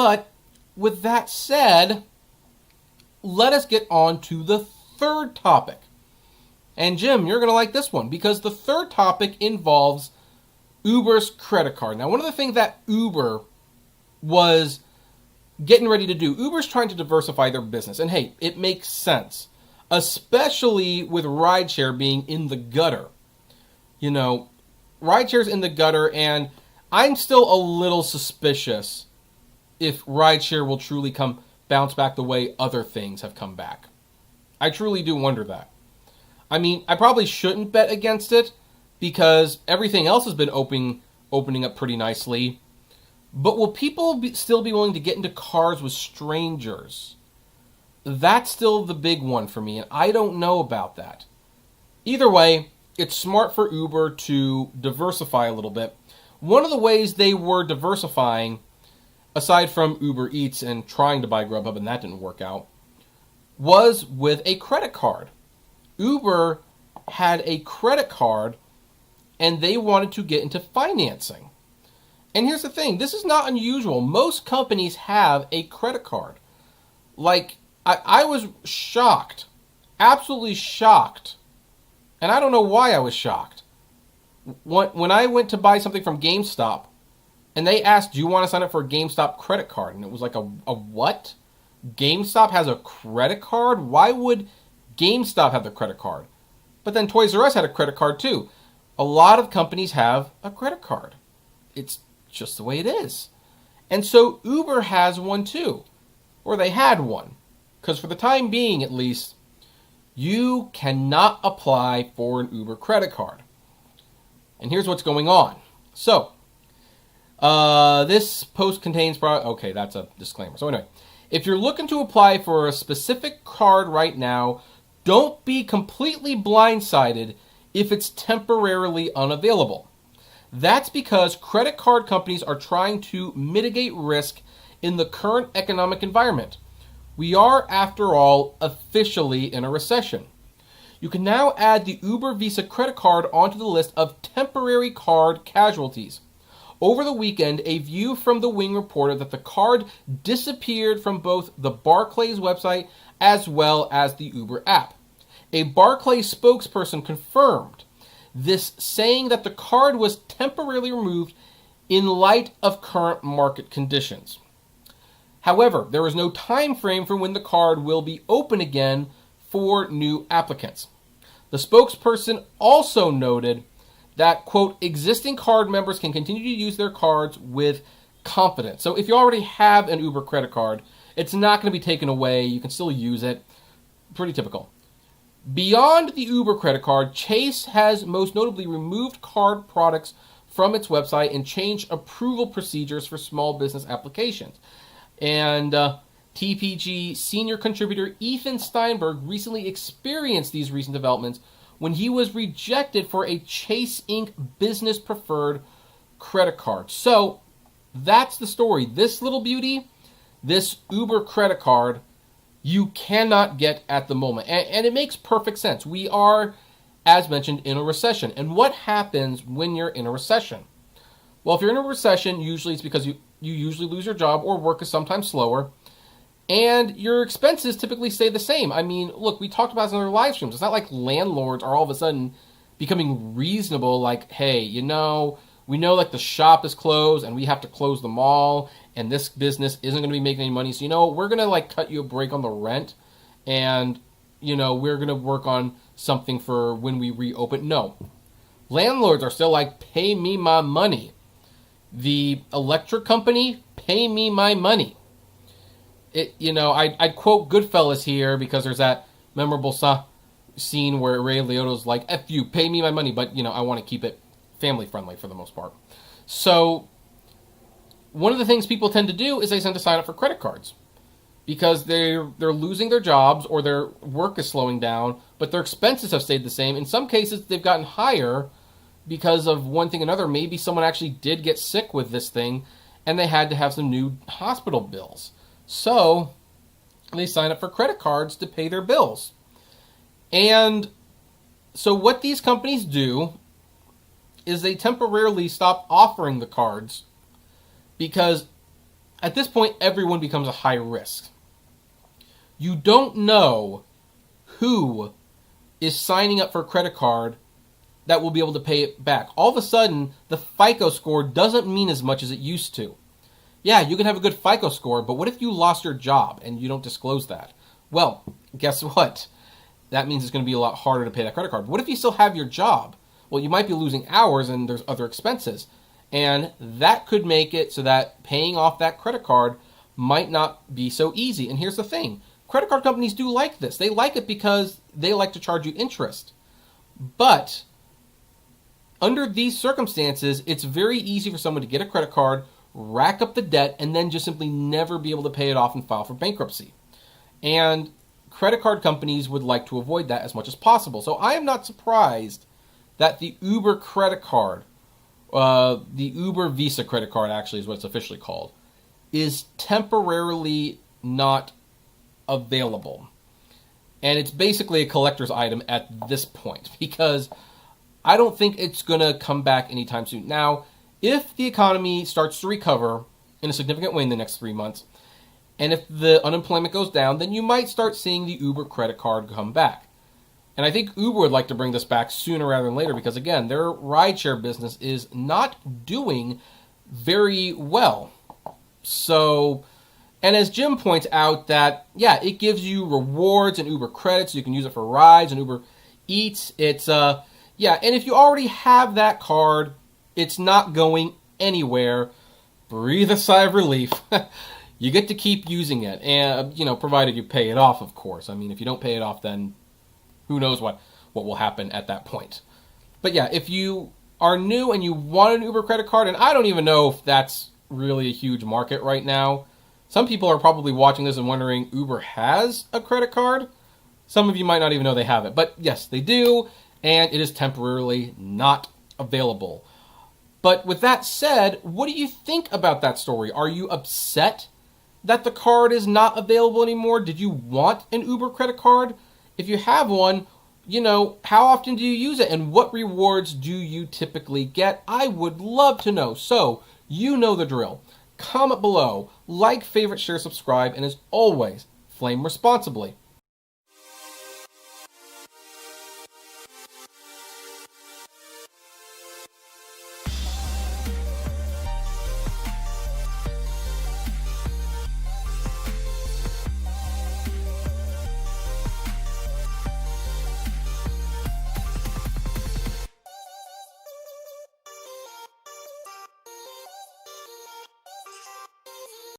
But with that said, let us get on to the third topic. And Jim, you're going to like this one because the third topic involves Uber's credit card. Now, one of the things that Uber was getting ready to do, Uber's trying to diversify their business. And hey, it makes sense, especially with rideshare being in the gutter. You know, rideshare's in the gutter, and I'm still a little suspicious if rideshare will truly bounce back the way other things have come back. I truly do wonder that. I mean, I probably shouldn't bet against it because everything else has been opening up pretty nicely. But will people still be willing to get into cars with strangers? That's still the big one for me, and I don't know about that. Either way, it's smart for Uber to diversify a little bit. One of the ways they were diversifying, aside from Uber Eats and trying to buy Grubhub, and that didn't work out, was with a credit card. Uber had a credit card, and they wanted to get into financing. And here's the thing, this is not unusual. Most companies have a credit card. Like, I was shocked, absolutely shocked, and I don't know why I was shocked. When I went to buy something from GameStop, and they asked, do you want to sign up for a GameStop credit card? And it was like, a what? GameStop has a credit card? Why would GameStop have the credit card? But then Toys R Us had a credit card too. A lot of companies have a credit card. It's just the way it is. And so Uber has one too, or they had one. Because for the time being, at least, you cannot apply for an Uber credit card. And here's what's going on. So, this post contains... Okay, that's a disclaimer. So anyway, if you're looking to apply for a specific card right now, don't be completely blindsided if it's temporarily unavailable. That's because credit card companies are trying to mitigate risk in the current economic environment. We are, after all, officially in a recession. You can now add the Uber Visa credit card onto the list of temporary card casualties. Over the weekend, A View from the Wing reported that the card disappeared from both the Barclays website as well as the Uber app. A Barclays spokesperson confirmed this, saying that the card was temporarily removed in light of current market conditions. However, there is no time frame for when the card will be open again for new applicants. The spokesperson also noted that, quote, existing card members can continue to use their cards with confidence. So if you already have an Uber credit card, it's not going to be taken away. You can still use it. Pretty typical. Beyond the Uber credit card, Chase has most notably removed card products from its website and changed approval procedures for small business applications. And TPG senior contributor Ethan Steinberg recently experienced these recent developments when he was rejected for a Chase Inc. business preferred credit card. So that's the story. This little beauty, this Uber credit card, you cannot get at the moment. And it makes perfect sense. We are, as mentioned, in a recession. And what happens when you're in a recession? Well, if you're in a recession, usually it's because you usually lose your job or work is sometimes slower. And your expenses typically stay the same. I mean, look, we talked about this in our live streams. It's not like landlords are all of a sudden becoming reasonable, like, hey, we know like the shop is closed and we have to close the mall and this business isn't going to be making any money. So, we're going to like cut you a break on the rent and, we're going to work on something for when we reopen. No. Landlords are still like, pay me my money. The electric company, pay me my money. I'd quote Goodfellas here because there's that memorable scene where Ray Liotta's like, F you, pay me my money, but, I want to keep it family friendly for the most part. So, one of the things people tend to do is they tend to sign up for credit cards because they're losing their jobs or their work is slowing down, but their expenses have stayed the same. In some cases, they've gotten higher because of one thing or another. Maybe someone actually did get sick with this thing and they had to have some new hospital bills. So, they sign up for credit cards to pay their bills. And so what these companies do is they temporarily stop offering the cards because at this point, everyone becomes a high risk. You don't know who is signing up for a credit card that will be able to pay it back. All of a sudden, the FICO score doesn't mean as much as it used to. Yeah, you can have a good FICO score, but what if you lost your job and you don't disclose that? Well, guess what? That means it's going to be a lot harder to pay that credit card. What if you still have your job? Well, you might be losing hours and there's other expenses. And that could make it so that paying off that credit card might not be so easy. And here's the thing. Credit card companies do like this. They like it because they like to charge you interest. But under these circumstances, it's very easy for someone to get a credit card, rack up the debt, and then just simply never be able to pay it off and file for bankruptcy. And credit card companies would like to avoid that as much as possible. So I am not surprised that the Uber credit card, the Uber Visa credit card actually is what it's officially called, is temporarily not available. And it's basically a collector's item at this point because I don't think it's going to come back anytime soon. Now, if the economy starts to recover in a significant way in the next 3 months, and if the unemployment goes down, then you might start seeing the Uber credit card come back. And I think Uber would like to bring this back sooner rather than later because, again, their rideshare business is not doing very well. So, and as Jim points out that, yeah, it gives you rewards and Uber credits. You can use it for rides and Uber Eats. It's, yeah, and if you already have that card, it's not going anywhere. Breathe a sigh of relief. You get to keep using it, and provided you pay it off, of course. I mean, if you don't pay it off, then who knows what will happen at that point. But yeah, if you are new and you want an Uber credit card, and I don't even know if that's really a huge market right now. Some people are probably watching this and wondering, Uber has a credit card? Some of you might not even know they have it. But yes, they do, and it is temporarily not available. But with that said, what do you think about that story? Are you upset that the card is not available anymore? Did you want an Uber credit card? If you have one, how often do you use it? And what rewards do you typically get? I would love to know. So, you know the drill. Comment below, like, favorite, share, subscribe, and as always, flame responsibly.